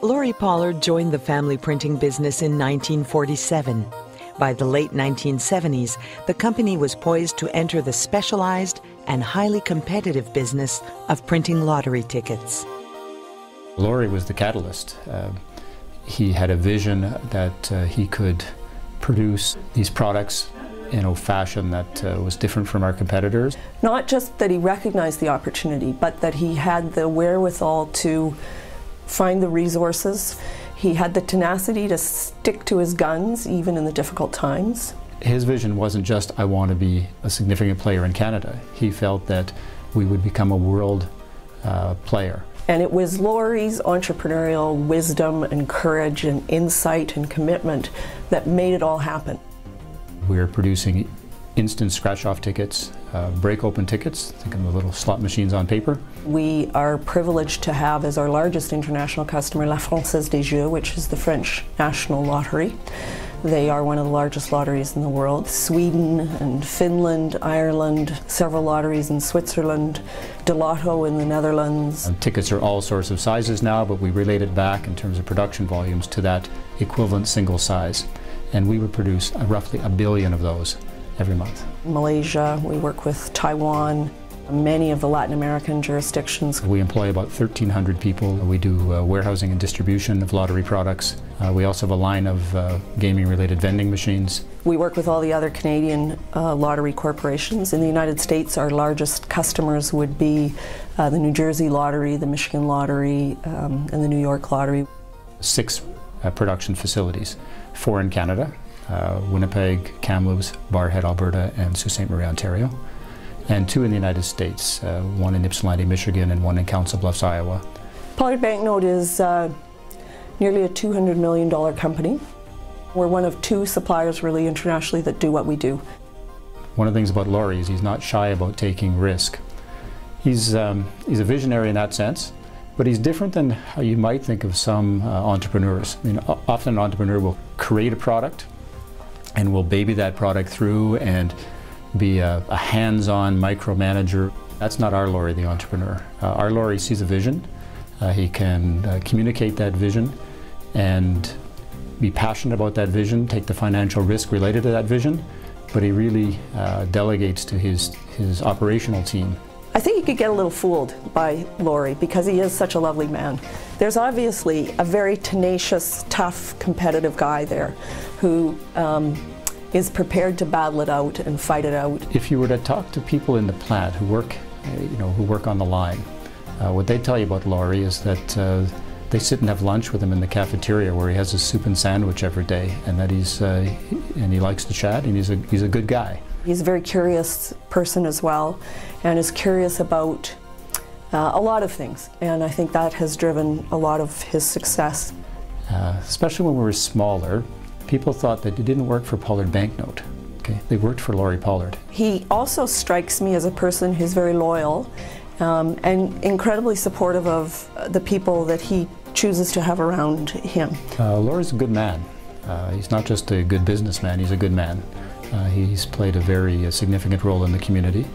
Lawrie Pollard joined the family printing business in 1947. By the late 1970s, the company was poised to enter the specialized and highly competitive business of printing lottery tickets. Lawrie was the catalyst. He had a vision that he could produce these products in a fashion that was different from our competitors. Not just that he recognized the opportunity, but that he had the wherewithal to find the resources. He had the tenacity to stick to his guns even in the difficult times. His vision wasn't just, I want to be a significant player in Canada. He felt that we would become a world player. And it was Lawrie's entrepreneurial wisdom and courage and insight and commitment that made it all happen. We're producing instant scratch-off tickets, break-open tickets, think of the little slot machines on paper. We are privileged to have as our largest international customer La Française des Jeux, which is the French national lottery. They are one of the largest lotteries in the world. Sweden and Finland, Ireland, several lotteries in Switzerland, De Lotto in the Netherlands. Tickets are all sorts of sizes now, but we relate it back in terms of production volumes to that equivalent single size. And we would produce roughly 1 billion of those every month. Malaysia, we work with Taiwan, many of the Latin American jurisdictions. We employ about 1,300 people. We do warehousing and distribution of lottery products. We also have a line of gaming-related vending machines. We work with all the other Canadian lottery corporations. In the United States, our largest customers would be the New Jersey Lottery, the Michigan Lottery, and the New York Lottery. 6 production facilities, 4 in Canada, Winnipeg, Kamloops, Barrhead, Alberta, and Sault Ste. Marie, Ontario. And 2 in the United States, 1 in Ypsilanti, Michigan, and 1 in Council Bluffs, Iowa. Pollard Banknote is nearly a $200 million company. We're one of 2 suppliers really internationally that do what we do. One of the things about Lawrie is he's not shy about taking risk. He's a visionary in that sense, but he's different than how you might think of some entrepreneurs. I mean, often an entrepreneur will create a product and will baby that product through and be a hands-on micromanager. That's not our Lawrie, the entrepreneur. Our Lawrie sees a vision. He can communicate that vision and be passionate about that vision, take the financial risk related to that vision, but he really delegates to his operational team. I think you could get a little fooled by Lawrie because he is such a lovely man. There's obviously a very tenacious, tough, competitive guy there who is prepared to battle it out and fight it out. If you were to talk to people in the plant who work on the line, what they tell you about Lawrie is that they sit and have lunch with him in the cafeteria where he has his soup and sandwich every day, and that he likes to chat, and he's a good guy. He's a very curious person as well, and is curious about a lot of things, and I think that has driven a lot of his success. Especially when we were smaller, people thought that it didn't work for Pollard Banknote. Okay? They worked for Lawrie Pollard. He also strikes me as a person who's very loyal and incredibly supportive of the people that he chooses to have around him. Lawrie's a good man. He's not just a good businessman, he's a good man. He's played a very significant role in the community.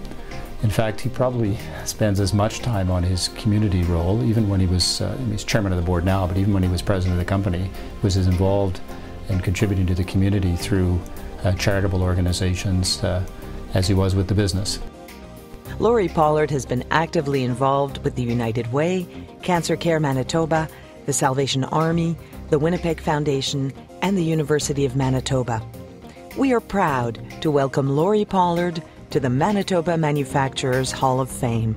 In fact, he probably spends as much time on his community role, even when he was, he's chairman of the board now, but even when he was president of the company, was as involved in contributing to the community through charitable organizations as he was with the business. Lawrie Pollard has been actively involved with the United Way, Cancer Care Manitoba, the Salvation Army, the Winnipeg Foundation, and the University of Manitoba. We are proud to welcome Lawrie Pollard to the Manitoba Manufacturers Hall of Fame.